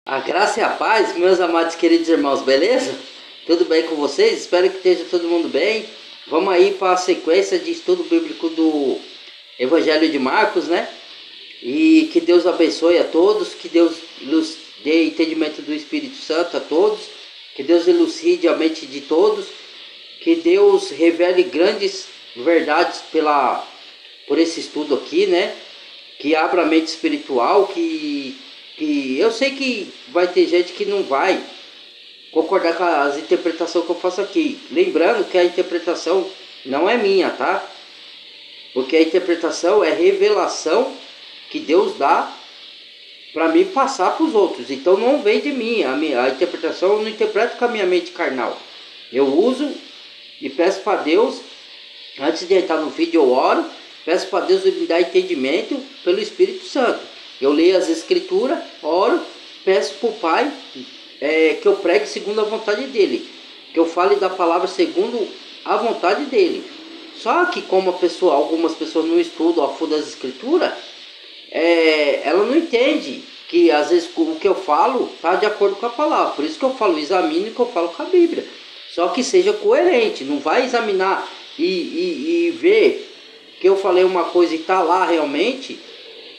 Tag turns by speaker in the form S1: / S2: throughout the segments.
S1: A graça e a paz, meus amados queridos irmãos, beleza? Tudo bem com vocês? Espero que esteja todo mundo bem. Vamos aí para a sequência de estudo bíblico do Evangelho de Marcos, né? E que Deus abençoe a todos, que Deus nos dê entendimento do Espírito Santo a todos, que Deus elucide a mente de todos, que Deus revele grandes verdades por esse estudo aqui, né? Que abra a mente espiritual, que eu sei que vai ter gente que não vai concordar com as interpretações que eu faço aqui. Lembrando que a interpretação não é minha, tá? Porque a interpretação é revelação que Deus dá para mim passar para os outros. Então não vem de mim. A interpretação eu não interpreto com a minha mente carnal. Eu uso e peço para Deus, antes de entrar no vídeo eu oro, peço para Deus me dar entendimento pelo Espírito Santo. Eu leio as Escrituras, oro, peço para o Pai que eu pregue segundo a vontade dEle. Que eu fale da palavra segundo a vontade dEle. Só que como algumas pessoas não estudam a fundo as Escrituras, ela não entende que às vezes o que eu falo está de acordo com a palavra. Por isso que eu falo, examine o que eu falo com a Bíblia. Só que seja coerente, não vai examinar e ver que eu falei uma coisa e está lá realmente.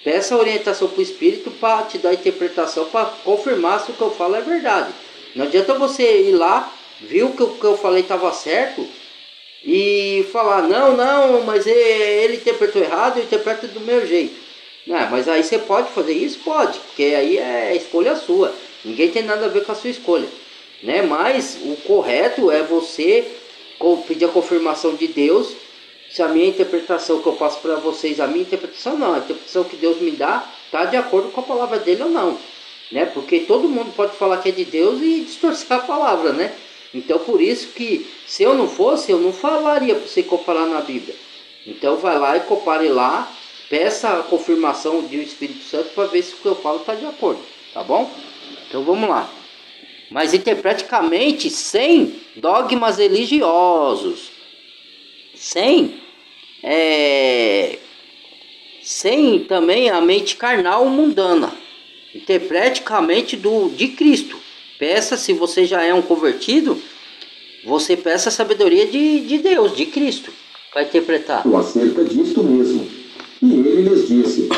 S1: Peça orientação para o Espírito para te dar interpretação, para confirmar se o que eu falo é verdade. Não adianta você ir lá, viu que o que eu falei estava certo e falar, não, mas ele interpretou errado, eu interpreto do meu jeito. Não, mas aí você pode fazer isso? Pode, porque aí é escolha sua. Ninguém tem nada a ver com a sua escolha, né? Mas o correto é você pedir a confirmação de Deus. Se a minha interpretação que eu passo para vocês, a minha interpretação não, a interpretação que Deus me dá está de acordo com a palavra dele ou não, né? Porque todo mundo pode falar que é de Deus e distorcer a palavra, né? Então por isso que se eu não fosse, eu não falaria para você comparar na Bíblia. Então vai lá e compare lá, peça a confirmação do Espírito Santo para ver se o que eu falo está de acordo, tá bom? Então vamos lá. Mas interpreticamente sem dogmas religiosos, sem também a mente carnal mundana. Interpreticamente de Cristo. Peça, se você já é um convertido, você peça a sabedoria de Deus, de Cristo, para interpretar.
S2: Acerca disto mesmo. E ele lhes disse: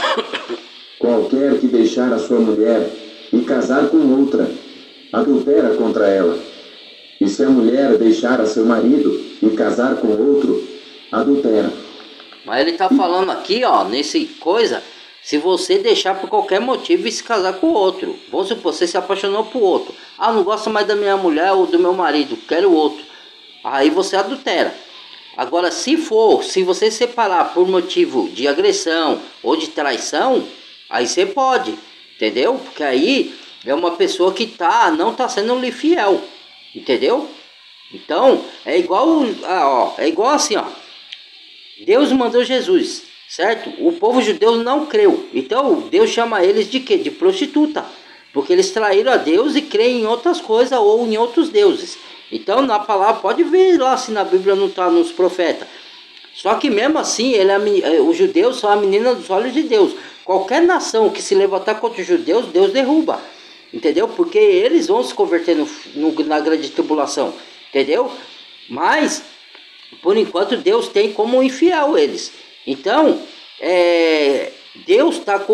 S2: qualquer que deixar a sua mulher e casar com outra, adultera contra ela. E se a mulher deixar a seu marido e casar com outro, adultera.
S1: Mas ele está falando aqui, ó, nesse coisa, se você deixar por qualquer motivo e se casar com outro. Vamos supor, você se apaixonou por outro. Ah, não gosto mais da minha mulher ou do meu marido, quero outro. Aí você adultera. Agora, se você separar por motivo de agressão ou de traição, aí você pode, entendeu? Porque aí é uma pessoa que não está sendo lhe fiel, entendeu? Então, é igual assim, ó. Deus mandou Jesus, certo? O povo judeu não creu. Então, Deus chama eles de quê? De prostituta. Porque eles traíram a Deus e creem em outras coisas ou em outros deuses. Então, na palavra, pode ver lá se na Bíblia não está nos profetas. Só que mesmo assim, os judeus são a menina dos olhos de Deus. Qualquer nação que se levantar contra os judeus, Deus derruba. Entendeu? Porque eles vão se converter na grande tribulação. Entendeu? Mas, por enquanto, Deus tem como infiel eles. Então, Deus está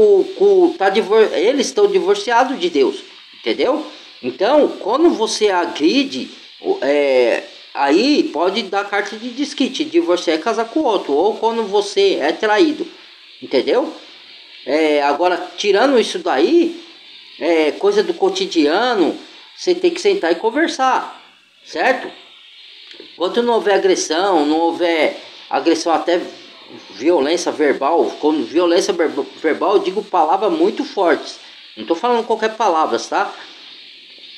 S1: eles estão divorciados de Deus. Entendeu? Então, quando você agride, aí pode dar carta de desquite, divorciar e casar com outro. Ou quando você é traído. Entendeu? Agora, tirando isso daí, coisa do cotidiano, você tem que sentar e conversar. Certo? Enquanto não houver agressão, não houver agressão até violência verbal, quando violência verbal eu digo palavras muito fortes. Não estou falando qualquer palavra, tá?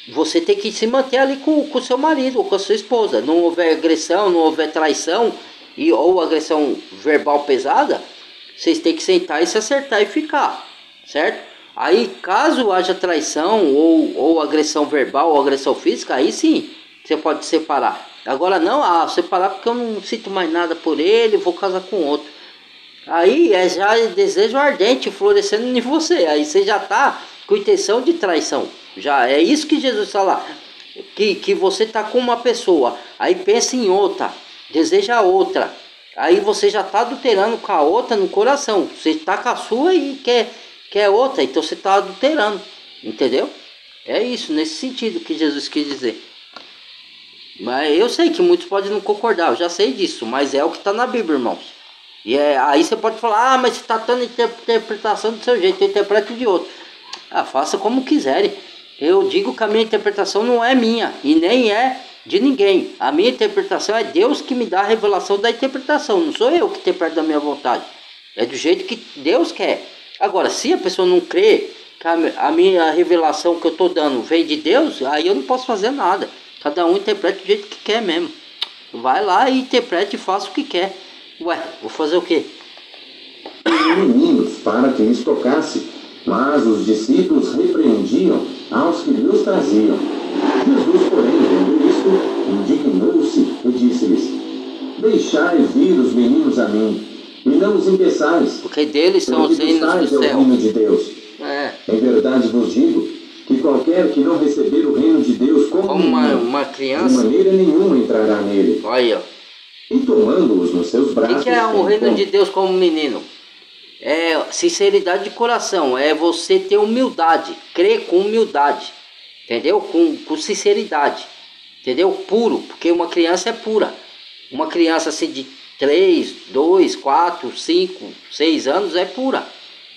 S1: Você tem que se manter ali com o seu marido ou com a sua esposa. Não houver agressão, não houver traição ou agressão verbal pesada, vocês têm que sentar e se acertar e ficar, certo? Aí caso haja traição ou agressão verbal ou agressão física, aí sim, você pode separar. Agora não, separar porque eu não sinto mais nada por ele, vou casar com outro. Aí já desejo ardente florescendo em você. Aí você já está com intenção de traição. Já é isso que Jesus fala. Que você está com uma pessoa, aí pensa em outra, deseja outra. Aí você já está adulterando com a outra no coração. Você está com a sua e quer outra, então você está adulterando. Entendeu? É isso, nesse sentido que Jesus quis dizer. Mas eu sei que muitos podem não concordar, eu já sei disso, mas é o que está na Bíblia, irmãos. E aí você pode falar, mas você está dando interpretação do seu jeito, eu interpreto de outro. Faça como quiserem. Eu digo que a minha interpretação não é minha e nem é de ninguém. A minha interpretação é Deus que me dá a revelação da interpretação. Não sou eu que interpreto da minha vontade. É do jeito que Deus quer. Agora, se a pessoa não crê que a minha revelação que eu estou dando vem de Deus, aí eu não posso fazer nada. Cada um interpreta do jeito que quer mesmo. Vai lá e interprete e faça o que quer. Ué, vou fazer o quê?
S2: Os meninos para que lhes tocasse, mas os discípulos repreendiam aos que lhes traziam. Jesus, porém, vendo isto, indignou-se e disse-lhes: Deixai vir os meninos a mim, e não os impeçais,
S1: porque deles são os reinos do céu.
S2: É o reino de Deus. Em verdade vos digo que qualquer que não receber o reino de Deus como
S1: uma criança,
S2: de maneira nenhuma entrará nele.
S1: Olha.
S2: E tomando-os nos seus braços...
S1: O que é o reino de Deus como menino? É sinceridade de coração, é você ter humildade, crer com humildade, entendeu? Com sinceridade, entendeu? Puro, porque uma criança é pura. Uma criança assim de 3, 2, 4, 5, 6 anos é pura,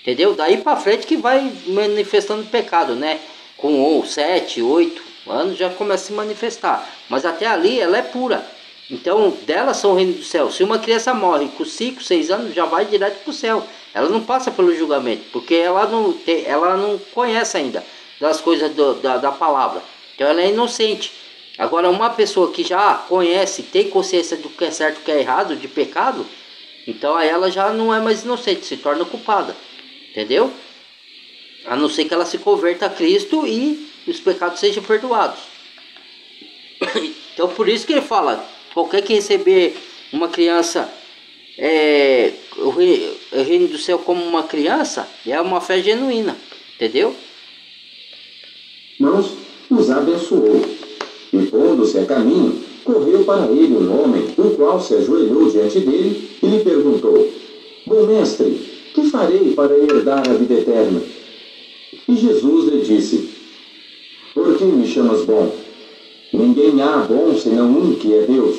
S1: entendeu? Daí para frente que vai manifestando pecado, né? Com 7, 8 anos já começa a se manifestar, mas até ali ela é pura. Então, delas são o reino do céu. Se uma criança morre com 5, 6 anos, já vai direto para o céu. Ela não passa pelo julgamento, porque ela não conhece ainda das coisas da palavra. Então, ela é inocente. Agora, uma pessoa que já conhece, tem consciência do que é certo e do que é errado, de pecado, então aí ela já não é mais inocente, se torna culpada. Entendeu? A não ser que ela se converta a Cristo e os pecados sejam perdoados. Então, por isso que ele fala... Qualquer que receber uma criança, o reino do céu como uma criança, é uma fé genuína, entendeu?
S2: Irmãos, os abençoou, e pondo-se a caminho, correu para ele um homem, o qual se ajoelhou diante dele e lhe perguntou: Bom mestre, que farei para herdar a vida eterna? E Jesus lhe disse: Por que me chamas bom? Ninguém há bom senão um que é Deus.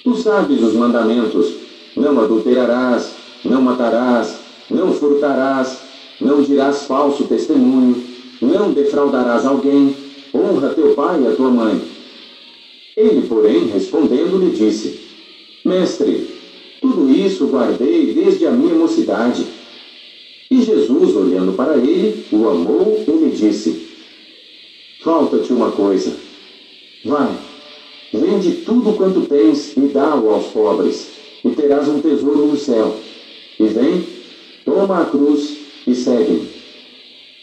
S2: Tu sabes os mandamentos: não adulterarás, não matarás, não furtarás, não dirás falso testemunho, não defraudarás alguém, honra teu pai e a tua mãe. Ele, porém, respondendo, lhe disse: Mestre, tudo isso guardei desde a minha mocidade. E Jesus, olhando para ele, o amou e lhe disse: Falta-te uma coisa. Vai, vende tudo quanto tens e dá-o aos pobres, e terás um tesouro no céu. E vem, toma a cruz e segue-me.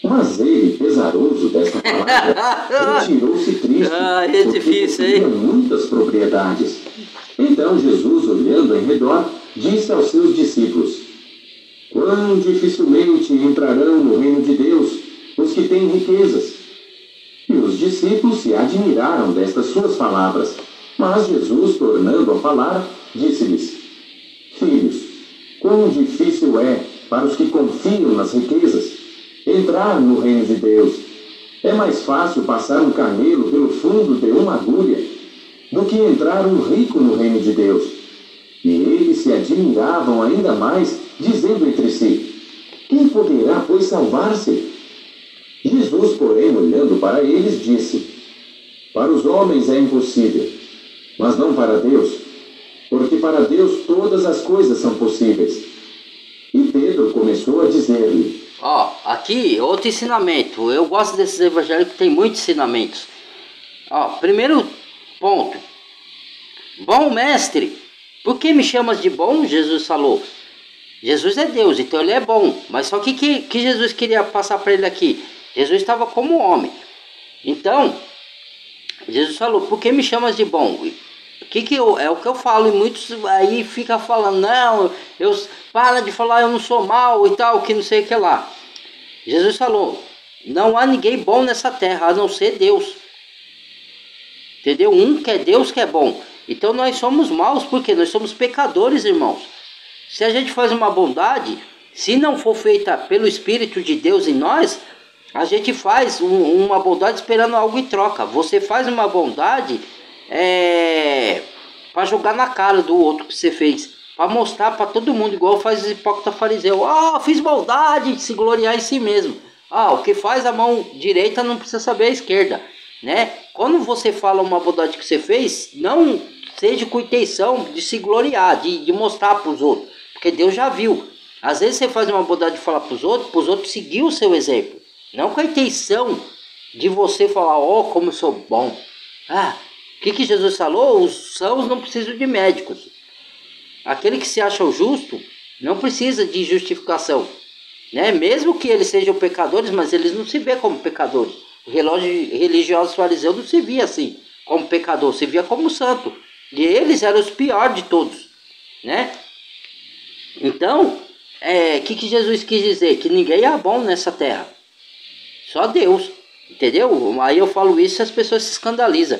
S2: Mas ele, pesaroso desta palavra, retirou-se triste, porque possuía muitas propriedades. Então Jesus, olhando em redor, disse aos seus discípulos: Quão dificilmente entrarão no reino de Deus os que têm riquezas. E os discípulos se admiraram destas suas palavras. Mas Jesus, tornando a falar, disse-lhes: Filhos, quão difícil é para os que confiam nas riquezas entrar no reino de Deus. É mais fácil passar um camelo pelo fundo de uma agulha do que entrar um rico no reino de Deus. E eles se admiravam ainda mais, dizendo entre si: Quem poderá, pois, salvar-se? Jesus, porém, olhando para eles, disse: Para os homens é impossível, mas não para Deus, porque para Deus todas as coisas são possíveis. E Pedro começou a dizer-lhe:
S1: aqui outro ensinamento. Eu gosto desses evangelhos que tem muitos ensinamentos. Primeiro ponto: Bom mestre, por que me chamas de bom? Jesus falou. Jesus é Deus, então ele é bom. Mas só que Jesus queria passar para ele aqui? Jesus estava como homem. Então, Jesus falou: por que me chamas de bom? É o que eu falo, e muitos aí ficam falando: não, para de falar, eu não sou mal e tal, que não sei o que lá. Jesus falou: Não há ninguém bom nessa terra, a não ser Deus. Entendeu? Um que é Deus que é bom. Então nós somos maus, porque nós somos pecadores, irmãos. Se a gente faz uma bondade, se não for feita pelo Espírito de Deus em nós, a gente faz uma bondade esperando algo em troca. Você faz uma bondade para jogar na cara do outro que você fez. Para mostrar para todo mundo, igual faz os hipócritas fariseus. Fiz maldade, se gloriar em si mesmo. O que faz a mão direita não precisa saber a esquerda, né? Quando você fala uma bondade que você fez, não seja com intenção de se gloriar, de mostrar para os outros, porque Deus já viu. Às vezes você faz uma bondade de falar para os outros seguir o seu exemplo, não com a intenção de você falar, como eu sou bom. O que Jesus falou? Os sãos não precisam de médicos. Aquele que se acha o justo não precisa de justificação, né? Mesmo que eles sejam pecadores, mas eles não se vê como pecadores. O religioso fariseu não se via assim, como pecador, se via como santo. E eles eram os piores de todos, né? Então, que Jesus quis dizer? Que ninguém é bom nessa terra. Só Deus, entendeu? Aí eu falo isso e as pessoas se escandalizam.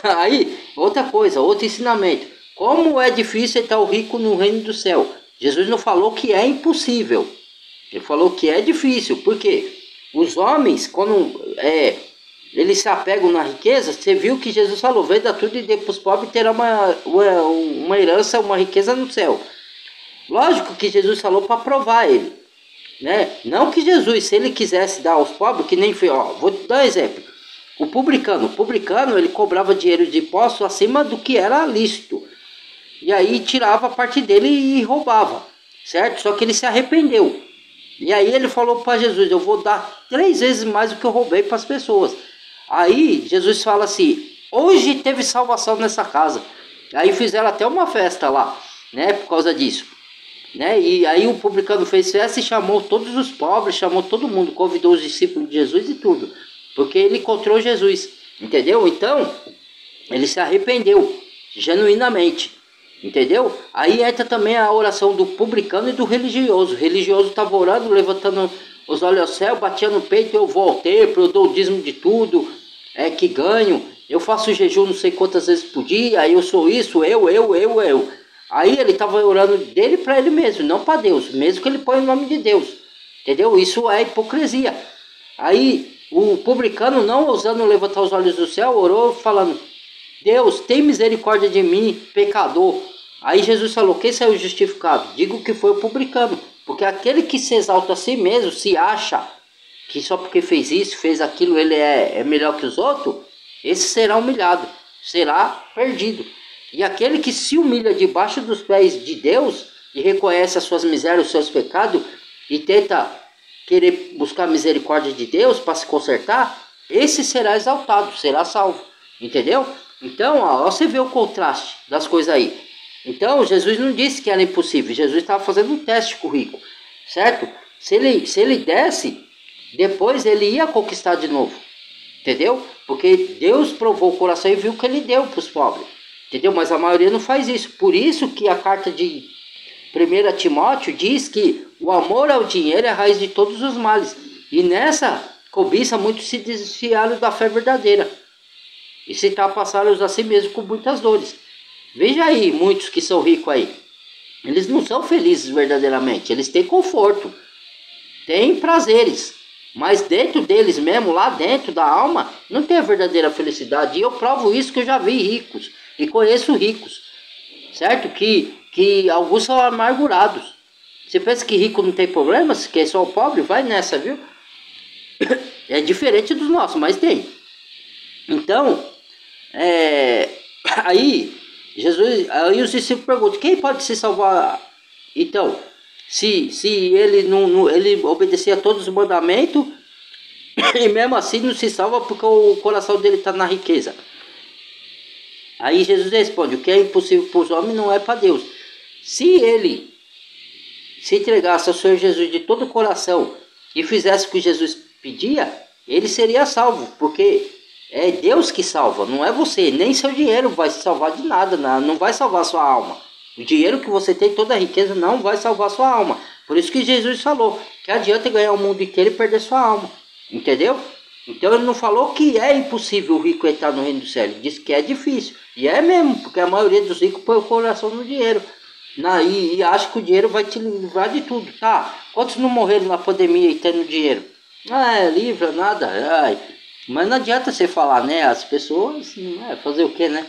S1: Aí, outra coisa, outro ensinamento. Como é difícil estar o rico no reino do céu. Jesus não falou que é impossível. Ele falou que é difícil. Por quê? Os homens, quando eles se apegam na riqueza, você viu que Jesus falou, venda tudo e dê para os pobres, terá uma herança, uma riqueza no céu. Lógico que Jesus falou para provar ele, né? Não que Jesus, se ele quisesse dar aos pobres, que nem foi, vou te dar um exemplo. O publicano, ele cobrava dinheiro de imposto acima do que era lícito. E aí tirava a parte dele e roubava, certo? Só que ele se arrependeu. E aí ele falou para Jesus, eu vou dar 3 vezes mais do que eu roubei para as pessoas. Aí Jesus fala assim, hoje teve salvação nessa casa. Aí fizeram até uma festa lá, né? Por causa disso, né? E aí o publicano fez festa e chamou todos os pobres, chamou todo mundo, convidou os discípulos de Jesus e tudo. Porque ele encontrou Jesus, entendeu? Então, ele se arrependeu, genuinamente. Entendeu? Aí entra também a oração do publicano e do religioso. O religioso estava orando, levantando os olhos ao céu, batia no peito, eu vou ao templo, eu dou o dízimo de tudo, que ganho, eu faço jejum não sei quantas vezes por dia, eu sou isso, eu. Aí ele estava orando dele para ele mesmo, não para Deus, mesmo que ele põe o nome de Deus. Entendeu? Isso é hipocrisia. Aí o publicano, não ousando levantar os olhos do céu, orou falando, Deus, tem misericórdia de mim, pecador. Aí Jesus falou, quem saiu justificado? Digo que foi o publicano. Porque aquele que se exalta a si mesmo, se acha que só porque fez isso, fez aquilo, ele é melhor que os outros, esse será humilhado, será perdido. E aquele que se humilha debaixo dos pés de Deus e reconhece as suas misérias, os seus pecados e tenta querer buscar a misericórdia de Deus para se consertar, esse será exaltado, será salvo. Entendeu? Então, você vê o contraste das coisas aí. Então, Jesus não disse que era impossível. Jesus estava fazendo um teste com o rico, certo? Se ele desse, depois ele ia conquistar de novo. Entendeu? Porque Deus provou o coração e viu que ele deu para os pobres. Entendeu? Mas a maioria não faz isso. Por isso que a carta de 1 Timóteo diz que o amor ao dinheiro é a raiz de todos os males. E nessa cobiça muitos se desfiaram da fé verdadeira. E se ultrapassaram a si mesmo com muitas dores. Veja aí, muitos que são ricos aí. Eles não são felizes verdadeiramente. Eles têm conforto. Têm prazeres. Mas dentro deles mesmo, lá dentro da alma, não tem a verdadeira felicidade. E eu provo isso que eu já vi ricos. E conheço ricos. Certo? Que alguns são amargurados. Você pensa que rico não tem problemas? Que é só o pobre? Vai nessa, viu? É diferente dos nossos, mas tem. Então, aí os discípulos perguntam, quem pode se salvar? Então, se ele não ele obedecia a todos os mandamentos e mesmo assim não se salva porque o coração dele está na riqueza. Aí Jesus responde, o que é impossível para os homens não é para Deus. Se ele se entregasse ao Senhor Jesus de todo o coração e fizesse o que Jesus pedia, ele seria salvo, porque é Deus que salva, não é você, nem seu dinheiro vai se salvar de nada, não vai salvar sua alma. O dinheiro que você tem, toda a riqueza, não vai salvar sua alma. Por isso que Jesus falou, que adianta ganhar o mundo inteiro e perder sua alma. Entendeu? Então ele não falou que é impossível o rico entrar no reino do céu. Ele disse que é difícil. E é mesmo, porque a maioria dos ricos põe o coração no dinheiro. E acha que o dinheiro vai te livrar de tudo. Tá, quantos não morreram na pandemia e tendo dinheiro? Livra, nada. Mas não adianta você falar, né? As pessoas, fazer o quê, né?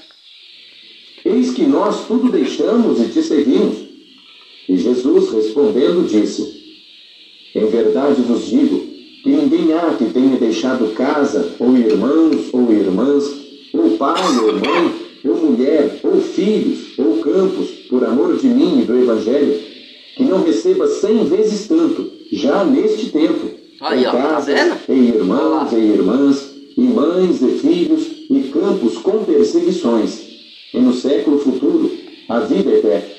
S2: Eis que nós tudo deixamos e te seguimos. E Jesus respondendo disse: em verdade vos digo, que ninguém há que tenha deixado casa, ou irmãos, ou irmãs, ou pai, ou mãe, ou mulher, ou filhos, ou campos, por amor de mim e do Evangelho, que não receba 100 vezes tanto, já neste tempo,
S1: aí,
S2: em
S1: casas,
S2: tá em irmãos e irmãs, e mães e filhos, e campos com perseguições, e no século futuro, a vida eterna.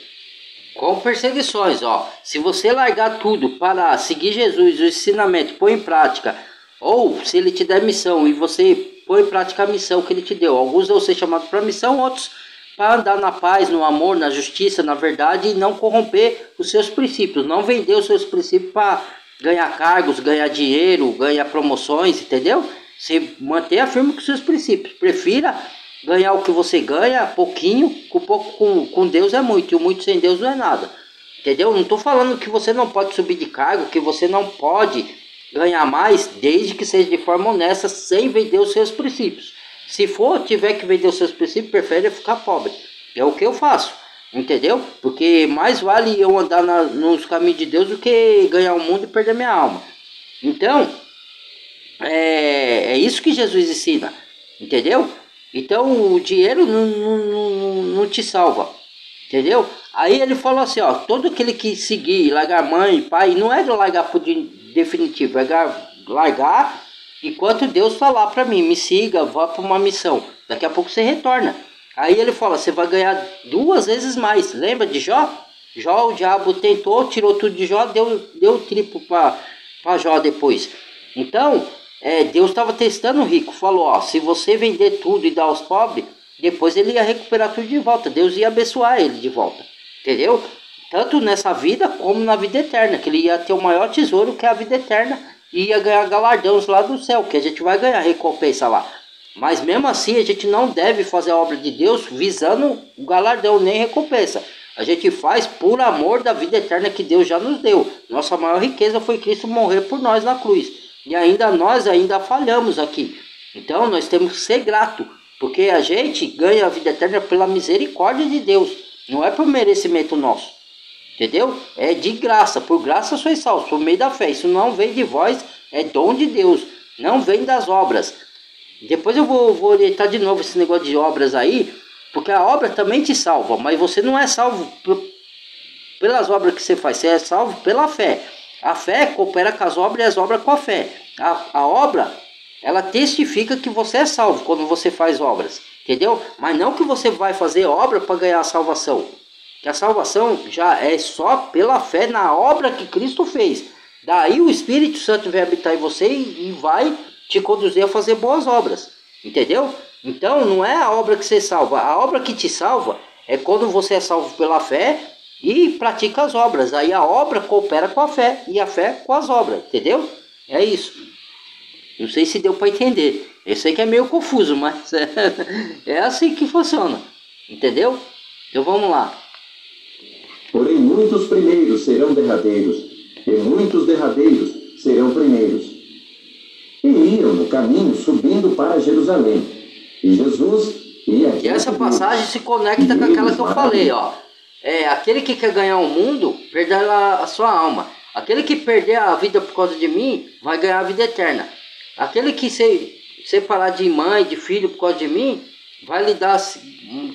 S1: Com perseguições, se você largar tudo para seguir Jesus, o ensinamento, põe em prática, ou se ele te der missão e você põe em prática a missão que ele te deu, alguns vão ser chamados para missão, outros para andar na paz, no amor, na justiça, na verdade, e não corromper os seus princípios, não vender os seus princípios para ganhar cargos, ganhar dinheiro, ganhar promoções, entendeu? Você mantenha firme com os seus princípios, prefira ganhar o que você ganha, pouquinho, com Deus é muito, e o muito sem Deus não é nada. Entendeu? Não estou falando que você não pode subir de cargo, que você não pode ganhar mais, desde que seja de forma honesta, sem vender os seus princípios. Se tiver que vender os seus princípios, prefere ficar pobre. É o que eu faço. Entendeu? Porque mais vale eu andar nos caminhos de Deus do que ganhar o mundo e perder minha alma. Então, é isso que Jesus ensina. Entendeu? Então o dinheiro não te salva, entendeu? Aí ele falou assim, todo aquele que seguir, largar mãe, pai, não é de largar por definitivo, é largar enquanto Deus falar para mim, me siga, vá para uma missão, daqui a pouco você retorna. Aí ele fala, você vai ganhar 2 vezes mais, lembra de Jó? Jó, o diabo tentou, tirou tudo de Jó, deu triplo para Jó depois. Então, Deus estava testando o rico, falou, se você vender tudo e dar aos pobres, depois ele ia recuperar tudo de volta, Deus ia abençoar ele de volta, entendeu? Tanto nessa vida como na vida eterna, que ele ia ter o maior tesouro que é a vida eterna, e ia ganhar galardões lá do céu, que a gente vai ganhar recompensa lá. Mas mesmo assim a gente não deve fazer a obra de Deus visando o galardão nem recompensa. A gente faz por amor da vida eterna que Deus já nos deu. Nossa maior riqueza foi Cristo morrer por nós na cruz. E nós falhamos aqui. Então nós temos que ser gratos, porque a gente ganha a vida eterna pela misericórdia de Deus, não é por merecimento nosso, entendeu? É de graça, por graça sois salvos, por meio da fé. Isso não vem de vós, é dom de Deus, não vem das obras. Depois eu vou orientar de novo esse negócio de obras aí, porque a obra também te salva, mas você não é salvo pelas obras que você faz, você é salvo pela fé. A fé coopera com as obras e as obras com a fé. A obra, ela testifica que você é salvo quando você faz obras, entendeu? Mas não que você vai fazer obra para ganhar a salvação. Que a salvação já é só pela fé na obra que Cristo fez. Daí o Espírito Santo vai habitar em você e vai te conduzir a fazer boas obras, entendeu? Então não é a obra que você salva. A obra que te salva é quando você é salvo pela fé e pratica as obras. Aí a obra coopera com a fé e a fé com as obras, entendeu? É isso. Não sei se deu para entender. Eu sei que é meio confuso, mas é assim que funciona, entendeu? Então vamos lá.
S2: Porém muitos primeiros serão derradeiros, e muitos derradeiros serão primeiros. E iam no caminho subindo para Jerusalém. E Jesus ia...
S1: E essa passagem se conecta com aquela que eu falei, aquele que quer ganhar o mundo, perderá a sua alma. Aquele que perder a vida por causa de mim, vai ganhar a vida eterna. Aquele que se separar de mãe, de filho por causa de mim, vai lhe dar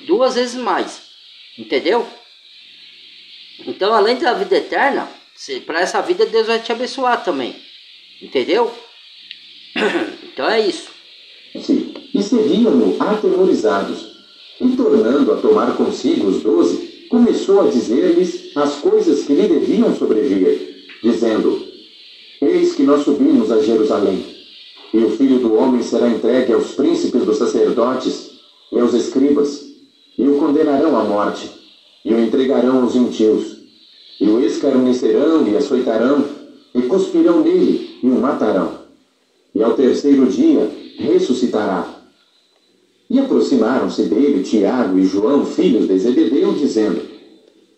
S1: 2 vezes mais. Entendeu? Então, além da vida eterna, para essa vida Deus vai te abençoar também. Entendeu? Então é isso.
S2: Sim. E seguiam-no atemorizados. E tornando a tomar consigo os 12, começou a dizer-lhes as coisas que lhe deviam sobrevir, dizendo: Eis que nós subimos a Jerusalém, e o Filho do Homem será entregue aos príncipes dos sacerdotes e aos escribas, e o condenarão à morte, e o entregarão aos gentios, e o escarnecerão e açoitarão, e cuspirão nele, e o matarão. e ao terceiro dia ressuscitará. E aproximaram-se dele Tiago e João, filhos de Zebedeu, dizendo: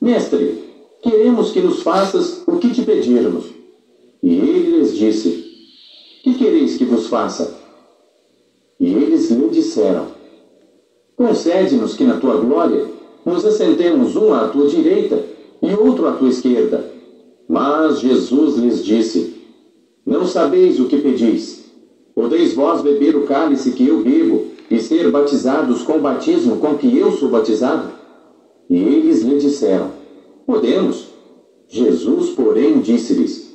S2: Mestre, queremos que nos faças o que te pedirmos. E ele lhes disse: Que quereis que vos faça? E eles lhe disseram: Concede-nos que na tua glória nos assentemos um à tua direita e outro à tua esquerda. Mas Jesus lhes disse: Não sabeis o que pedis. Podeis vós beber o cálice que eu bebo e ser batizados com o batismo com que eu sou batizado? E eles lhe disseram: Podemos. Jesus, porém, disse-lhes: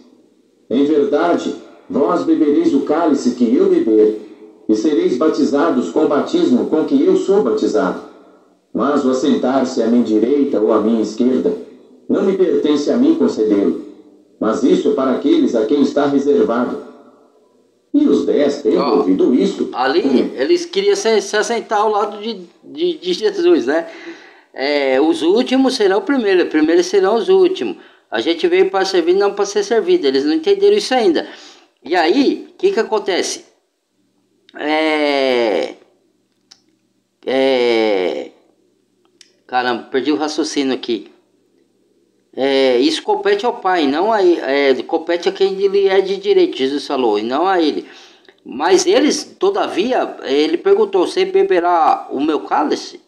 S2: Em verdade, vós bebereis o cálice que eu beber, e sereis batizados com o batismo com que eu sou batizado. Mas o assentar-se à minha direita ou à minha esquerda, não me pertence a mim concedê-lo, mas isso é para aqueles a quem está reservado. E os 10, tendo ouvido isto...
S1: Ali, eles queriam se assentar ao lado de Jesus, né? Os últimos serão o primeiro serão os últimos. A gente veio para servir, não para ser servido. Eles não entenderam isso ainda. E aí, o que acontece? Caramba, perdi o raciocínio aqui. Isso compete ao Pai, não a ele. Compete a quem lhe é de direito, Jesus falou, e não a ele. Mas eles, todavia, ele perguntou: Você beberá o meu cálice?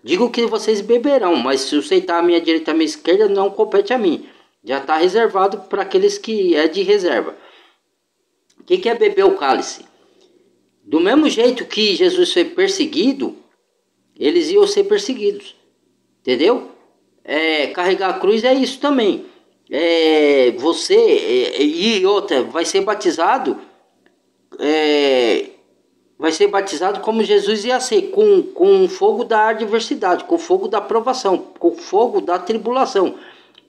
S1: Digo que vocês beberão, mas se eu sentar à minha direita e à minha esquerda, não compete a mim. Já está reservado para aqueles que é de reserva. O que é beber o cálice? Do mesmo jeito que Jesus foi perseguido, eles iam ser perseguidos. Entendeu? Carregar a cruz é isso também. E outra, vai ser batizado como Jesus ia ser, com o fogo da adversidade, com o fogo da provação, com o fogo da tribulação.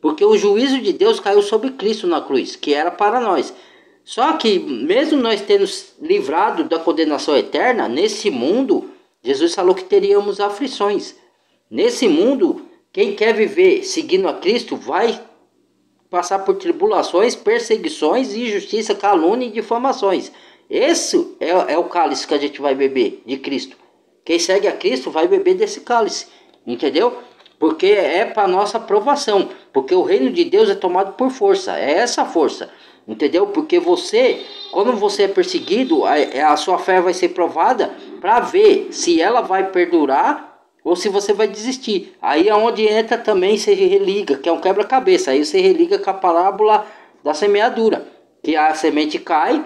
S1: Porque o juízo de Deus caiu sobre Cristo na cruz, que era para nós. Só que, mesmo nós tendo livrado da condenação eterna, nesse mundo, Jesus falou que teríamos aflições. Nesse mundo, quem quer viver seguindo a Cristo vai passar por tribulações, perseguições, injustiça, calúnia e difamações. Esse é o cálice que a gente vai beber de Cristo. Quem segue a Cristo vai beber desse cálice, entendeu? Porque é para nossa aprovação. Porque o reino de Deus é tomado por força. É essa força, entendeu? Porque quando você é perseguido, a sua fé vai ser provada para ver se ela vai perdurar ou se você vai desistir. Aí é onde entra também, se religa, que é um quebra-cabeça. Aí você religa com a parábola da semeadura, que a semente cai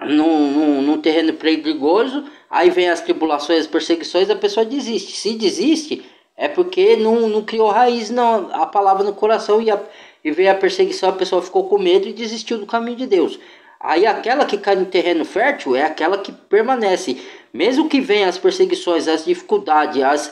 S1: num terreno perigoso, aí vem as tribulações, as perseguições, a pessoa desiste. Se desiste, é porque não criou raiz, não, a palavra no coração, e veio a perseguição, a pessoa ficou com medo e desistiu do caminho de Deus. Aí aquela que cai no terreno fértil é aquela que permanece. Mesmo que venham as perseguições, as dificuldades,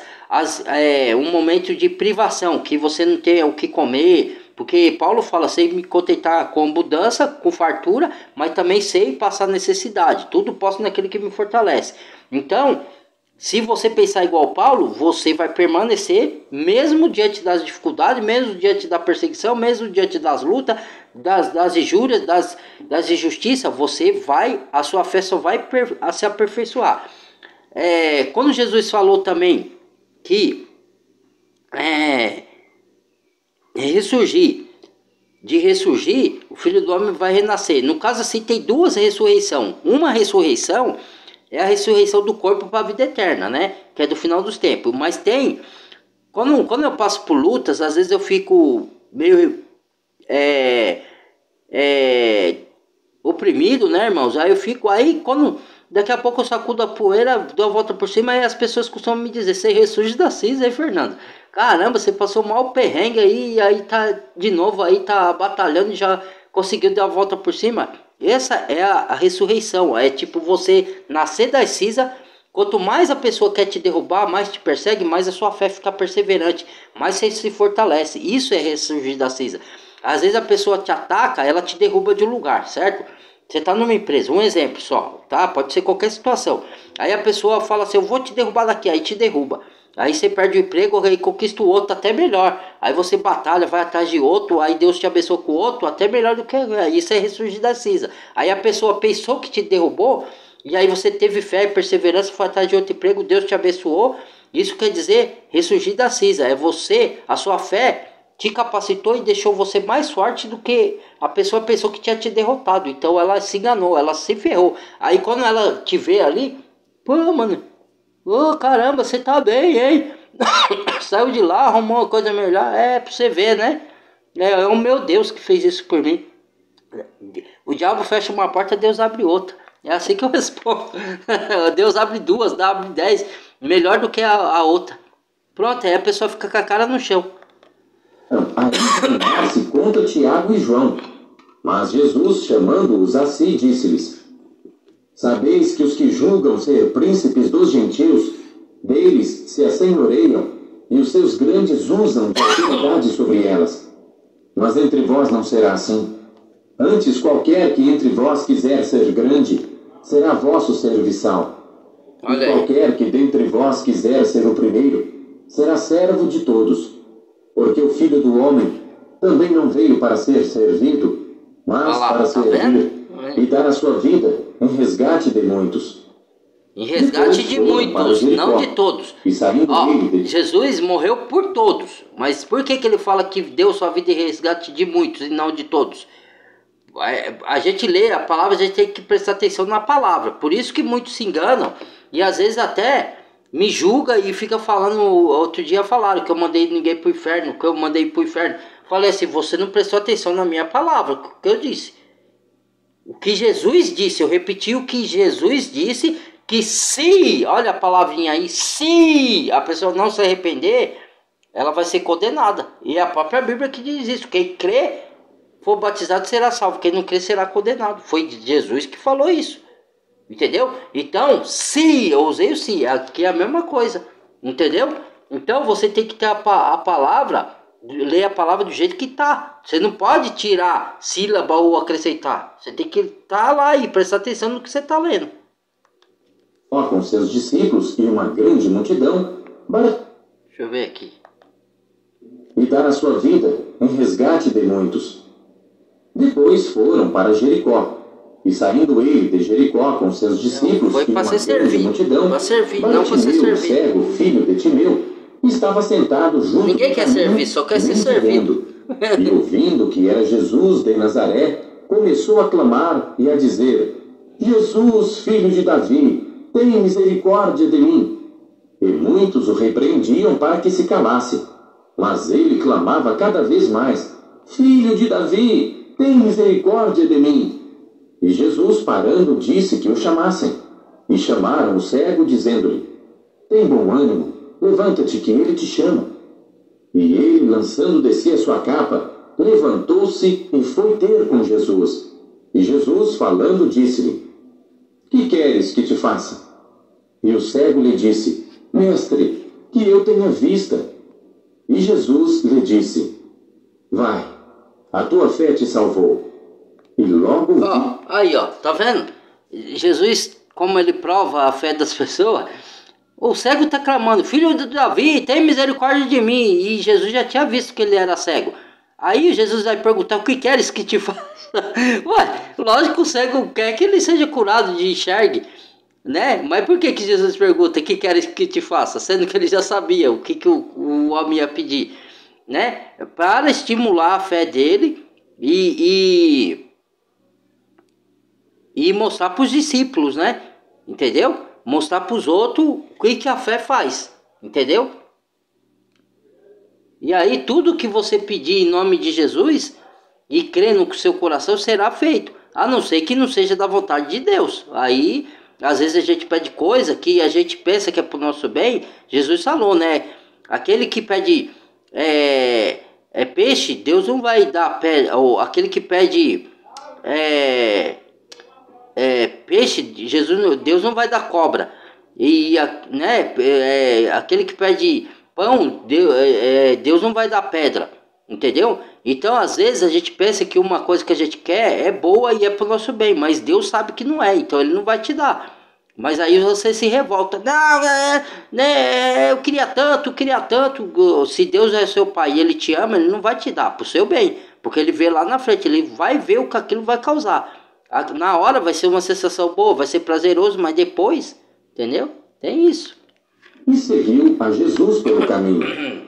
S1: um momento de privação, que você não tem o que comer. Porque Paulo fala: sei me contentar com abundância, com fartura, mas também sei passar necessidade. Tudo posso naquele que me fortalece. Então, se você pensar igual Paulo, você vai permanecer mesmo diante das dificuldades, mesmo diante da perseguição, mesmo diante das lutas, das injúrias, das injustiças. A sua fé só vai se aperfeiçoar. Quando Jesus falou também que ressurgir, o Filho do Homem vai renascer. No caso assim, tem duas ressurreições. Uma ressurreição é a ressurreição do corpo para a vida eterna, né? Que é do final dos tempos. Mas tem... Quando eu passo por lutas, às vezes eu fico meio oprimido, né, irmãos? Aí eu fico... Daqui a pouco eu sacudo a poeira, dou a volta por cima, e as pessoas costumam me dizer: Você ressurge da cinza, aí, Fernando? Caramba, você passou mal perrengue aí, e aí tá de novo, aí tá batalhando e já conseguiu dar a volta por cima. Essa é a ressurreição. É tipo você nascer das cinzas. Quanto mais a pessoa quer te derrubar, mais te persegue, mais a sua fé fica perseverante, mais você se fortalece. Isso é ressurgir da cinza. Às vezes a pessoa te ataca, ela te derruba de um lugar, certo? Você está numa empresa, um exemplo só, tá? Pode ser qualquer situação. Aí a pessoa fala assim: eu vou te derrubar daqui, aí te derruba. Aí você perde o emprego e conquista o outro até melhor. Aí você batalha, vai atrás de outro, aí Deus te abençoa com o outro até melhor do que... Isso é ressurgir da cinza. Aí a pessoa pensou que te derrubou, e aí você teve fé e perseverança, foi atrás de outro emprego, Deus te abençoou. Isso quer dizer ressurgir da cinza. É você, a sua fé te capacitou e deixou você mais forte do que a pessoa pensou que tinha te derrotado. Então ela se enganou, ela se ferrou. Aí quando ela te vê ali, pô, mano, ô caramba, você tá bem, hein? Saiu de lá, arrumou uma coisa melhor. É, pra você ver, né? É o meu Deus que fez isso por mim. O diabo fecha uma porta, Deus abre outra. É assim que eu respondo. Deus abre duas, abre 10. Melhor do que a outra. Pronto, aí a pessoa fica com a cara no chão.
S2: Aí se conta Tiago e João. Mas Jesus, chamando-os a si, disse-lhes: Sabeis que os que julgam ser príncipes dos gentios, deles se assenhoreiam, e os seus grandes usam de autoridade sobre elas. Mas entre vós não será assim. Antes, qualquer que entre vós quiser ser grande, será vosso serviçal. E qualquer que dentre vós quiser ser o primeiro, será servo de todos. Porque o Filho do Homem também não veio para ser servido, mas para servir e dar a sua vida em resgate de muitos.
S1: Em resgate de muitos, não de todos. Jesus morreu por todos. Mas por que ele fala que deu sua vida em resgate de muitos e não de todos? A gente lê a palavra, a gente tem que prestar atenção na palavra. Por isso que muitos se enganam e às vezes até me julga e fica falando. Outro dia falaram que eu mandei ninguém pro inferno, que eu mandei pro inferno. Falei assim, você não prestou atenção na minha palavra, o que eu disse. O que Jesus disse, eu repeti o que Jesus disse, que se, olha a palavrinha aí, se a pessoa não se arrepender, ela vai ser condenada. E é a própria Bíblia que diz isso. Quem crê, for batizado, será salvo. Quem não crê, será condenado. Foi Jesus que falou isso. Entendeu? Então, se, eu usei o se, aqui é a mesma coisa. Entendeu? Então, você tem que ter a palavra, ler a palavra do jeito que tá. Você não pode tirar sílaba ou acrescentar. Você tem que estar lá e prestar atenção no que você está lendo.
S2: Com seus discípulos e uma grande multidão,
S1: deixa eu ver aqui.
S2: E dar a sua vida em resgate de muitos. Depois foram para Jericó. E saindo ele de Jericó com seus discípulos e uma grande multidão, Bartimeu, cego, filho de Timeu, estava sentado junto.
S1: Ninguém quer servir, só quer ser servido.
S2: E ouvindo que era Jesus de Nazaré, começou a clamar e a dizer: Jesus, filho de Davi, tem misericórdia de mim. E muitos o repreendiam para que se calasse. Mas ele clamava cada vez mais: Filho de Davi, tem misericórdia de mim. E Jesus, parando, disse que o chamassem. E chamaram o cego, dizendo-lhe: Tem bom ânimo, levanta-te que ele te chama. E ele, lançando de si a sua capa, levantou-se e foi ter com Jesus. E Jesus, falando, disse-lhe: Que queres que te faça? E o cego lhe disse: Mestre, que eu tenha vista. E Jesus lhe disse: Vai, a tua fé te salvou. E logo...
S1: Aí, tá vendo? Jesus, como ele prova a fé das pessoas, o cego está clamando: Filho de Davi, tem misericórdia de mim. E Jesus já tinha visto que ele era cego. Aí Jesus vai perguntar: o que queres que te faça? Ué, lógico que o cego quer que ele seja curado de enxergue, né? Mas por que Jesus pergunta: o que queres que te faça? Sendo que ele já sabia o que o homem ia pedir, né? Para estimular a fé dele e mostrar para os discípulos, né? Entendeu? Mostrar para os outros o que a fé faz, entendeu? E aí tudo que você pedir em nome de Jesus e crer no seu coração será feito, a não ser que não seja da vontade de Deus. Aí, às vezes a gente pede coisa que a gente pensa que é para o nosso bem. Jesus falou, né? Aquele que pede peixe, Deus não vai dar pedra. Ou aquele que pede peixe, Deus não vai dar cobra. E aquele que pede pão, Deus não vai dar pedra, entendeu? Então às vezes a gente pensa que uma coisa que a gente quer é boa e é pro nosso bem, mas Deus sabe que não é, então ele não vai te dar. Mas aí você se revolta. Não, eu queria tanto. Se Deus é seu pai e ele te ama, ele não vai te dar pro seu bem. Porque ele vê lá na frente, ele vai ver o que aquilo vai causar. Na hora vai ser uma sensação boa, vai ser prazeroso, mas depois, entendeu? Tem isso.
S2: E seguiu a Jesus pelo caminho.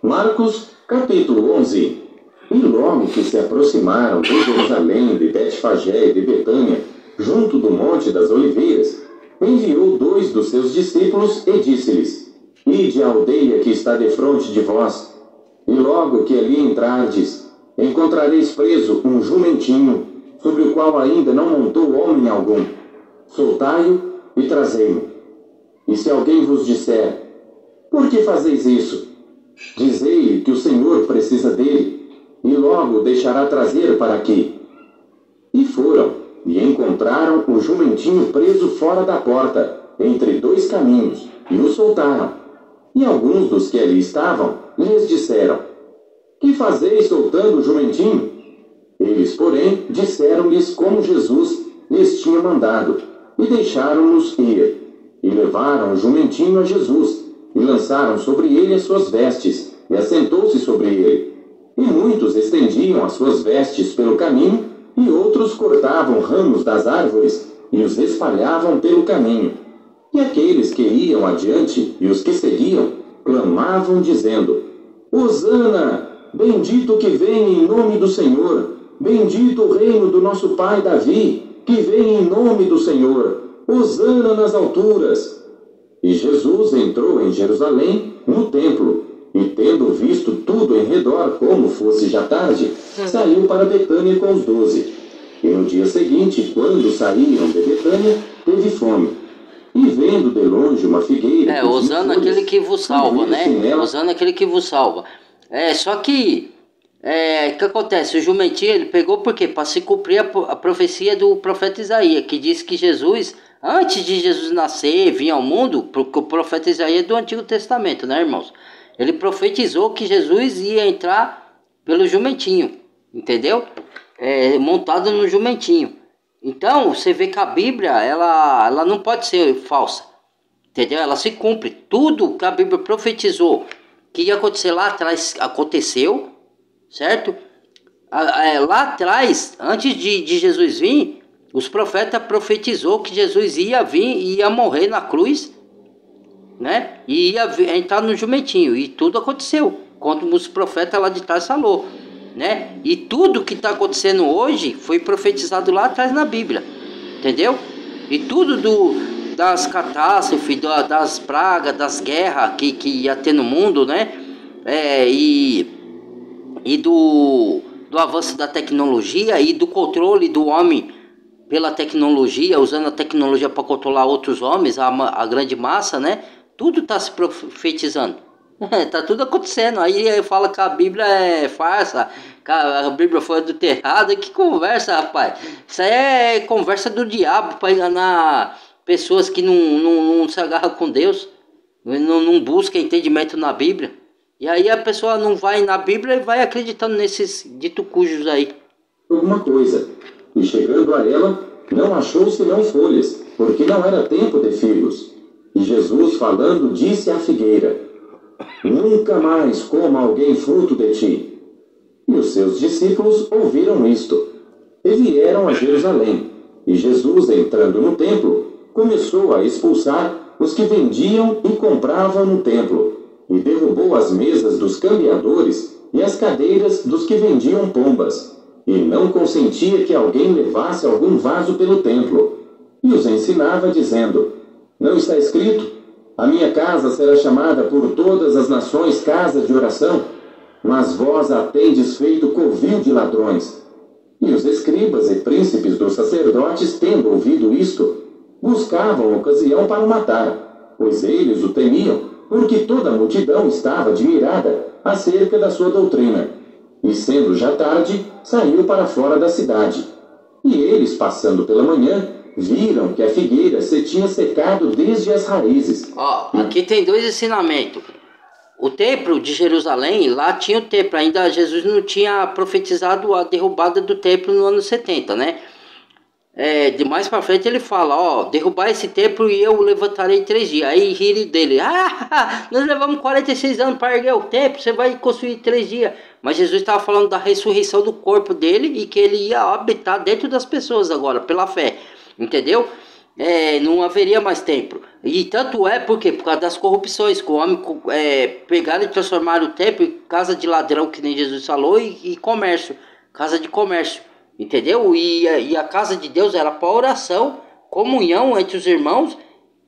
S2: Marcos, capítulo 11. E logo que se aproximaram de Jerusalém, de Betfagé e de Betânia, junto do Monte das Oliveiras, enviou 2 dos seus discípulos e disse-lhes: Ide à aldeia que está defronte de vós, e logo que ali entrardes, encontrareis preso um jumentinho, sobre o qual ainda não montou homem algum. Soltai-o e trazei-mo. E se alguém vos disser: Por que fazeis isso? Dizei-lhe que o Senhor precisa dele, e logo o deixará trazer para aqui. E foram, e encontraram o jumentinho preso fora da porta, entre 2 caminhos, e o soltaram. E alguns dos que ali estavam lhes disseram: Que fazeis soltando o jumentinho? Eles, porém, disseram-lhes como Jesus lhes tinha mandado, e deixaram-nos ir. E levaram o jumentinho a Jesus, e lançaram sobre ele as suas vestes, e assentou-se sobre ele. E muitos estendiam as suas vestes pelo caminho, e outros cortavam ramos das árvores, e os espalhavam pelo caminho. E aqueles que iam adiante, e os que seguiam, clamavam, dizendo: Hosana! Bendito que vem em nome do Senhor! Bendito o reino do nosso pai Davi, que vem em nome do Senhor! Hosana nas alturas! E Jesus entrou em Jerusalém, no templo, e tendo visto tudo em redor, como fosse já tarde, saiu para Betânia com os 12. E no dia seguinte, quando saíram de Betânia, teve fome. E vendo de longe uma figueira...
S1: Hosana aquele que vos salva, né? Hosana aquele que vos salva. Só que... o que acontece? O jumentinho ele pegou por quê? Para se cumprir a profecia do profeta Isaías, que diz que Jesus... Antes de Jesus nascer, vir ao mundo, porque o profeta Isaías é do Antigo Testamento, né, irmãos? Ele profetizou que Jesus ia entrar pelo jumentinho, entendeu? Montado no jumentinho. Então, você vê que a Bíblia, ela não pode ser falsa, entendeu? Ela se cumpre. Tudo que a Bíblia profetizou que ia acontecer lá atrás, aconteceu, certo? Lá atrás, antes de Jesus vir... Os profetas profetizou que Jesus ia vir e ia morrer na cruz, né? E ia entrar no jumentinho. E tudo aconteceu, como os profetas lá de trás falou, né? E tudo que está acontecendo hoje foi profetizado lá atrás na Bíblia, entendeu? E tudo das catástrofes, das pragas, das guerras que ia ter no mundo, né? E do avanço da tecnologia e do controle do homem pela tecnologia, usando a tecnologia para controlar outros homens, a grande massa, né? Tudo está se profetizando. Tá tudo acontecendo. Aí fala que a Bíblia é farsa, que a Bíblia foi adulterada. Que conversa, rapaz. Isso aí é conversa do diabo para enganar pessoas que não se agarram com Deus, não busca entendimento na Bíblia. E aí a pessoa não vai na Bíblia e vai acreditando nesses dito cujos aí.
S2: Alguma coisa. E chegando a ela, não achou senão folhas, porque não era tempo de figos. E Jesus, falando, disse à figueira: Nunca mais coma alguém fruto de ti. E os seus discípulos ouviram isto. E vieram a Jerusalém. E Jesus, entrando no templo, começou a expulsar os que vendiam e compravam no templo. E derrubou as mesas dos cambiadores e as cadeiras dos que vendiam pombas. E não consentia que alguém levasse algum vaso pelo templo. E os ensinava, dizendo: Não está escrito: A minha casa será chamada por todas as nações casa de oração? Mas vós a tendes feito covil de ladrões. E os escribas e príncipes dos sacerdotes, tendo ouvido isto, buscavam ocasião para o matar, pois eles o temiam, porque toda a multidão estava admirada acerca da sua doutrina. E sendo já tarde, saiu para fora da cidade. E eles, passando pela manhã, viram que a figueira se tinha secado desde as raízes.
S1: Aqui tem 2 ensinamentos. O templo de Jerusalém, lá tinha o templo. Ainda Jesus não tinha profetizado a derrubada do templo no ano 70, né? de mais pra frente ele fala, ó, derrubar esse templo e eu levantarei em 3 dias. Aí rirem dele, nós levamos 46 anos para erguer o templo, você vai construir em 3 dias. Mas Jesus estava falando da ressurreição do corpo dele e que ele ia habitar dentro das pessoas agora, pela fé, entendeu? Não haveria mais templo. E tanto por quê? Por causa das corrupções, que o homem pegaram e transformaram o templo em casa de ladrão, que nem Jesus falou, e comércio, casa de comércio. Entendeu? E a casa de Deus era para oração, comunhão entre os irmãos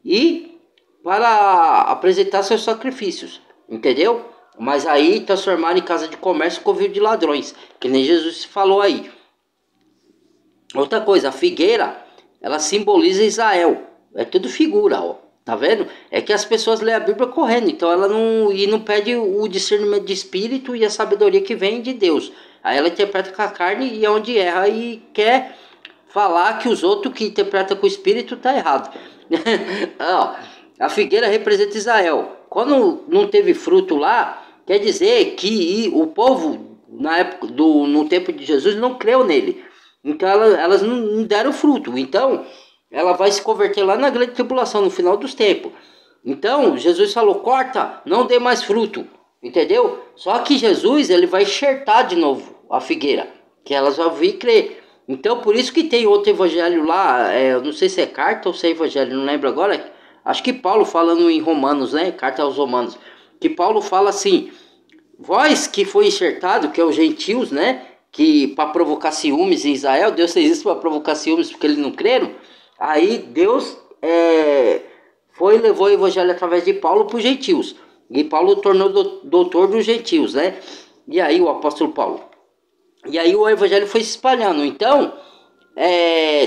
S1: e para apresentar seus sacrifícios. Entendeu? Mas aí transformaram em casa de comércio covil de ladrões, que nem Jesus falou aí. Outra coisa, a figueira, ela simboliza Israel. É tudo figura, ó. Tá vendo? É que as pessoas lêem a Bíblia correndo, então ela não pede o discernimento de espírito e a sabedoria que vem de Deus. Aí ela interpreta com a carne e é onde erra e quer falar que os outros que interpretam com o espírito tá errado. A figueira representa Israel. Quando não teve fruto lá, quer dizer que o povo na época no tempo de Jesus não creu nele. Então elas não deram fruto. Então ela vai se converter lá na grande tribulação, no final dos tempos. Então Jesus falou, corta, não dê mais fruto. Entendeu? Só que Jesus ele vai enxertar de novo a figueira, que elas vão vir crer. Então por isso que tem outro evangelho lá, eu não sei se é carta ou se é evangelho, não lembro agora. Acho que Paulo falando em Romanos, né? Carta aos Romanos. Que Paulo fala assim, vós que foi enxertado, que é os gentios, né? Que para provocar ciúmes em Israel, Deus fez isso para provocar ciúmes porque eles não creram. Aí Deus levou o evangelho através de Paulo para os gentios. E Paulo tornou doutor dos gentios, né? E aí o apóstolo Paulo. E aí o evangelho foi se espalhando. Então,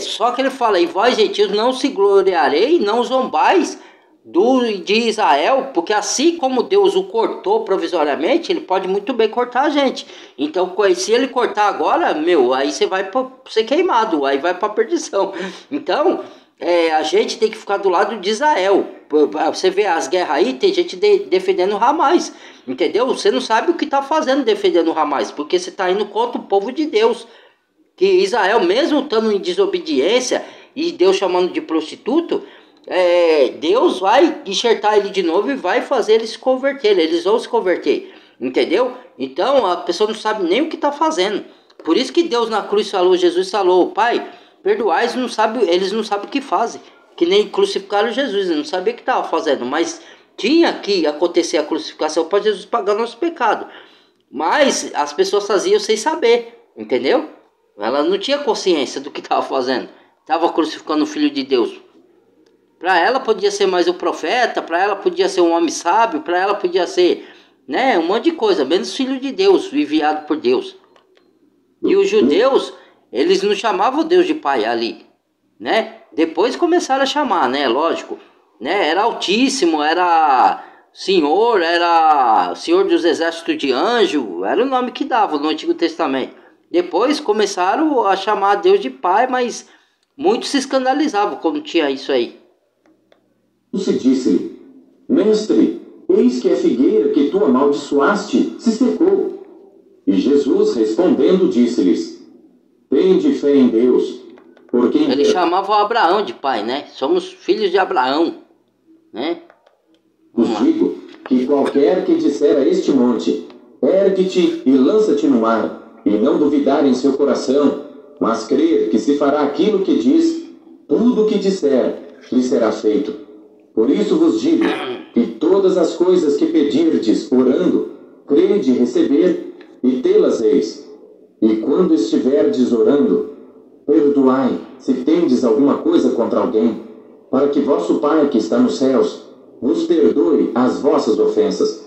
S1: só que ele fala, e vós gentios não se gloriarei, não zombais de Israel, porque assim como Deus o cortou provisoriamente, ele pode muito bem cortar a gente. Então, se ele cortar agora, aí você vai ser queimado, aí vai para perdição. Então, a gente tem que ficar do lado de Israel. Você vê as guerras aí, tem gente defendendo o Hamas, entendeu? Você não sabe o que está fazendo defendendo o Hamas, porque você está indo contra o povo de Deus. Que Israel, mesmo estando em desobediência e Deus chamando de prostituto, Deus vai enxertar ele de novo e vai fazer eles se converterem. Eles vão se converter, entendeu? Então a pessoa não sabe nem o que está fazendo. Por isso que Deus na cruz falou, Jesus falou, Pai, perdoai, eles não sabem o que fazem. Que nem crucificaram Jesus, eles não sabiam o que estava fazendo. Mas tinha que acontecer a crucificação para Jesus pagar nosso pecado. Mas as pessoas faziam sem saber, entendeu? Ela não tinha consciência do que estava fazendo. Estava crucificando o Filho de Deus. Para ela podia ser mais um profeta, para ela podia ser um homem sábio, para ela podia ser, né, um monte de coisa, menos Filho de Deus, enviado por Deus. E os judeus, eles não chamavam Deus de pai ali, né? Depois começaram a chamar, né, lógico, né? Era Altíssimo, era Senhor dos Exércitos de Anjo, era o nome que dava no Antigo Testamento. Depois começaram a chamar Deus de pai, mas muitos se escandalizavam quando tinha isso aí.
S2: Se disse-lhe, Mestre, eis que a figueira que tu amaldiçoaste se secou. E Jesus respondendo disse-lhes, tende fé em Deus, porque...
S1: Ele chamava Abraão de pai, né? Somos filhos de Abraão, né?
S2: Vos digo que qualquer que disser a este monte, ergue-te e lança-te no mar, e não duvidar em seu coração, mas crer que se fará aquilo que diz, tudo o que disser lhe será feito. Por isso vos digo que todas as coisas que pedirdes orando, crede receber e tê-las eis. E quando estiverdes orando, perdoai se tendes alguma coisa contra alguém, para que vosso Pai que está nos céus vos perdoe as vossas ofensas.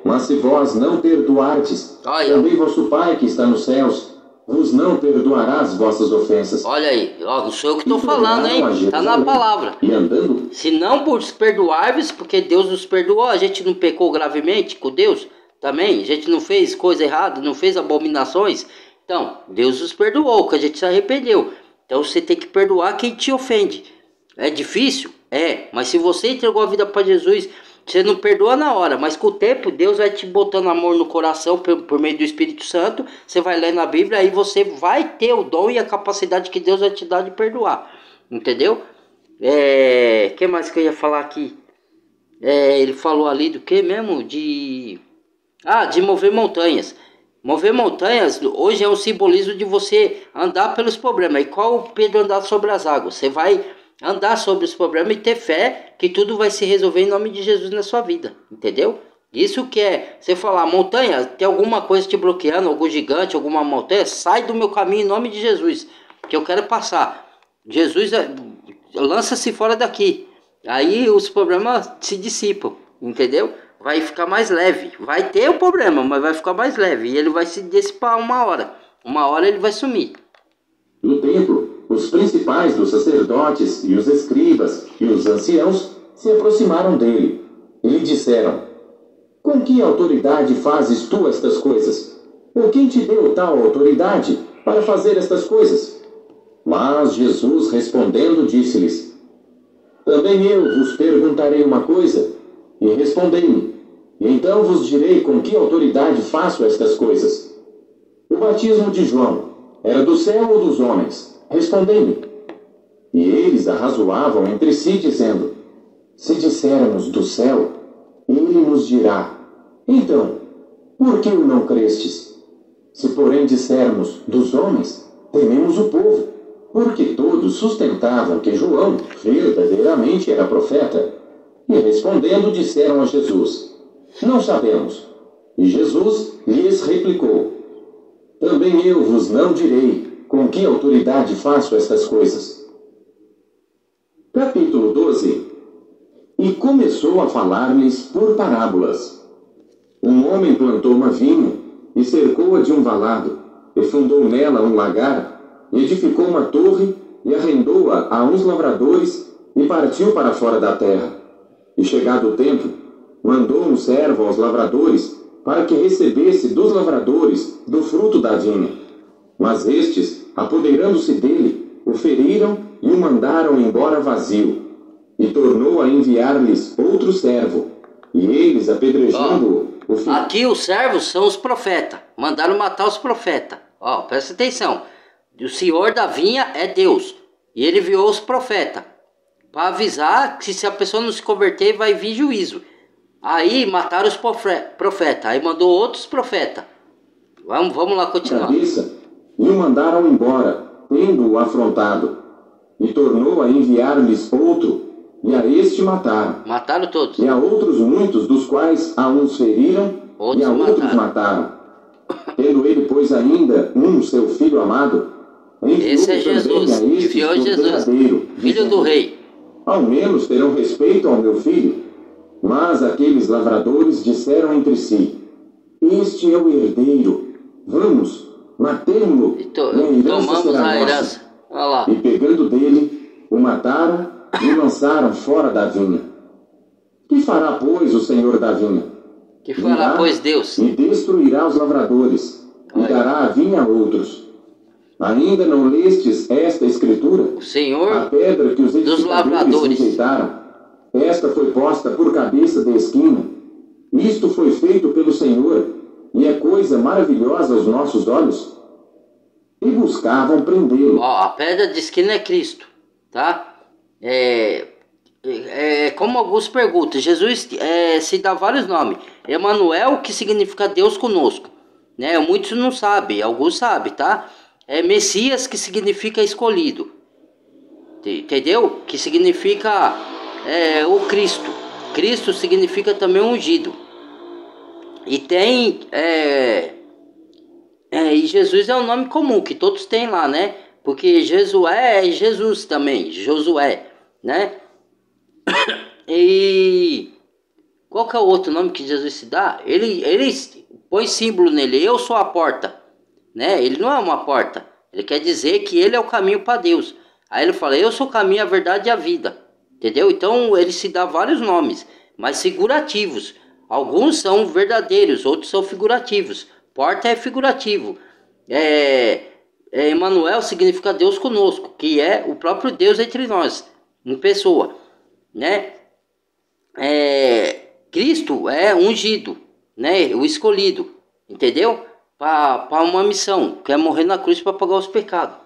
S2: Mas se vós não perdoardes, também vosso Pai que está nos céus vos não perdoará as vossas ofensas.
S1: Olha aí, não sou eu que estou falando, hein? Está na palavra.
S2: E andando...
S1: Se não por perdoar-vos, porque Deus nos perdoou, a gente não pecou gravemente com Deus também, a gente não fez coisa errada, não fez abominações. Então, Deus nos perdoou, que a gente se arrependeu. Então você tem que perdoar quem te ofende. É difícil? É, mas se você entregou a vida para Jesus, você não perdoa na hora, mas com o tempo Deus vai te botando amor no coração por meio do Espírito Santo. Você vai lendo a Bíblia, aí você vai ter o dom e a capacidade que Deus vai te dar de perdoar. Entendeu? Que mais que eu ia falar aqui? Ele falou ali do que mesmo? De mover montanhas. Mover montanhas hoje é um simbolismo de você andar pelos problemas. E qual o Pedro andar sobre as águas? Você vai andar sobre os problemas e ter fé que tudo vai se resolver em nome de Jesus na sua vida. Entendeu? Isso que é, você falar, montanha, tem alguma coisa te bloqueando, algum gigante, alguma montanha, sai do meu caminho em nome de Jesus, que eu quero passar. Jesus, lança-se fora daqui. Aí os problemas se dissipam, entendeu? Vai ficar mais leve. Vai ter o problema, mas vai ficar mais leve. E ele vai se dissipar uma hora. Uma hora ele vai sumir.
S2: No templo, os principais dos sacerdotes e os escribas e os anciãos se aproximaram dele e lhe disseram: com que autoridade fazes tu estas coisas? Ou quem te deu tal autoridade para fazer estas coisas? Mas Jesus respondendo disse-lhes: também eu vos perguntarei uma coisa, e respondei-me, e então vos direi com que autoridade faço estas coisas. O batismo de João era do céu ou dos homens? Respondei-me. E eles arrazoavam entre si, dizendo: se dissermos do céu, ele nos dirá: então, por que o não crestes? Se porém dissermos dos homens, tememos o povo, porque todos sustentavam que João verdadeiramente era profeta. E respondendo disseram a Jesus: não sabemos. E Jesus lhes replicou: também eu vos não direi com que autoridade faço estas coisas. Capítulo 12. E começou a falar-lhes por parábolas. Um homem plantou uma vinha e cercou-a de um valado, e fundou nela um lagar, e edificou uma torre e arrendou-a a uns lavradores e partiu para fora da terra. E chegado o tempo, mandou um servo aos lavradores para que recebesse dos lavradores do fruto da vinha. Mas estes, apoderando-se dele, o feriram e o mandaram embora vazio. E tornou a enviar-lhes outro servo, e eles, apedrejando-o,
S1: aqui os servos são os profetas. Mandaram matar os profetas. Presta atenção. O Senhor da vinha é Deus. E ele enviou os profetas para avisar que se a pessoa não se converter vai vir juízo. Aí mataram os profetas. Aí mandou outros profetas. Vamos lá continuar.
S2: E o mandaram embora, tendo-o afrontado. E tornou a enviar-lhes outro, e a este mataram.
S1: Mataram todos.
S2: E a outros muitos, dos quais a uns feriram,
S1: outros
S2: e a outros mataram. Tendo ele, pois, ainda seu filho amado,
S1: esse é Jesus, enviou Jesus, filho do rei.
S2: Ao menos terão respeito ao meu filho. Mas aqueles lavradores disseram entre si: este é o herdeiro, vamos, matemo-lo, e
S1: tomamos a herança. Olha lá.
S2: E pegando dele, o mataram e lançaram fora da vinha. Que fará, pois, o Senhor da vinha?
S1: Que fará, pois, Deus?
S2: E destruirá os lavradores, e dará a vinha a outros. Ainda não lestes esta escritura?
S1: O Senhor
S2: a pedra que os
S1: dos lavradores
S2: rejeitaram, esta foi posta por cabeça de esquina. Isto foi feito pelo Senhor, e é coisa maravilhosa aos nossos olhos. E buscavam prendê-lo.
S1: A pedra de esquina é Cristo, tá? Como alguns perguntam, Jesus se dá vários nomes. Emanuel, que significa Deus conosco, né? Muitos não sabem, alguns sabem, tá? Messias, que significa escolhido, entendeu? Que significa o Cristo. Cristo significa também ungido. E tem e Jesus é um nome comum que todos têm lá, né? Porque Josué é Jesus também, Josué, né? E qual que é o outro nome que Jesus se dá? Ele põe símbolo nele: eu sou a porta, né? Ele não é uma porta, ele quer dizer que ele é o caminho para Deus. Aí ele fala: eu sou o caminho, a verdade e a vida, entendeu? Então ele se dá vários nomes, mas figurativos. Alguns são verdadeiros, outros são figurativos. Porta é figurativo. Emanuel significa Deus conosco, que é o próprio Deus entre nós, em pessoa, né? Cristo é ungido, né? O escolhido, entendeu? Para uma missão, que é morrer na cruz para pagar os pecados,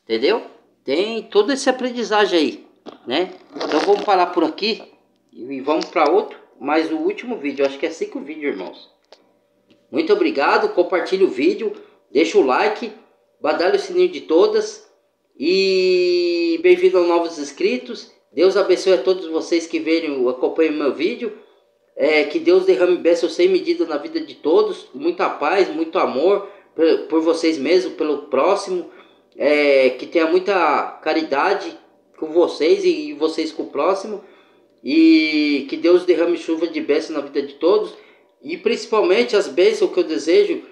S1: entendeu? Tem toda essa aprendizagem aí, né? Então vamos parar por aqui e vamos para outro, mais o último vídeo. Acho que é 5 vídeos, irmãos. Muito obrigado, compartilhe o vídeo, deixa o like, badalhe o sininho de todas e bem-vindo aos novos inscritos. Deus abençoe a todos vocês que acompanham o meu vídeo. Que Deus derrame bênção sem medida na vida de todos, muita paz, muito amor por vocês mesmos, pelo próximo, que tenha muita caridade com vocês e vocês com o próximo, e que Deus derrame chuva de bênção na vida de todos, e principalmente as bênçãos que eu desejo,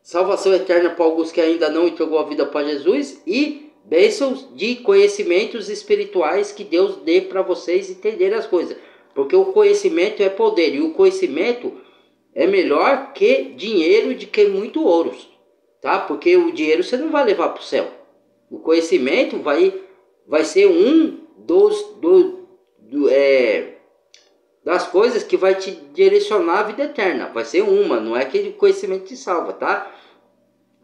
S1: salvação eterna para alguns que ainda não entregou a vida para Jesus, e bênçãos de conhecimentos espirituais que Deus dê para vocês entenderem as coisas. Porque o conhecimento é poder. E o conhecimento é melhor que dinheiro, de que muito ouro. Tá? Porque o dinheiro você não vai levar para o céu. O conhecimento vai ser um das coisas que vai te direcionar à vida eterna. Vai ser uma. Não é aquele conhecimento que te salva. Tá?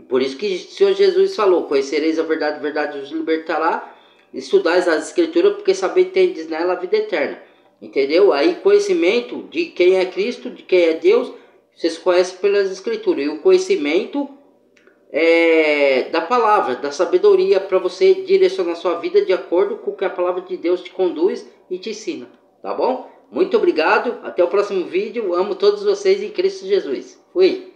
S1: Por isso que o Senhor Jesus falou: conhecereis a verdade, a verdade vos libertará. Estudais as escrituras, porque saber tendes nela a vida eterna. Entendeu? Aí conhecimento de quem é Cristo, de quem é Deus, vocês conhecem pelas escrituras. E o conhecimento da palavra, da sabedoria, para você direcionar sua vida de acordo com o que a palavra de Deus te conduz e te ensina. Tá bom? Muito obrigado. Até o próximo vídeo. Amo todos vocês em Cristo Jesus. Fui.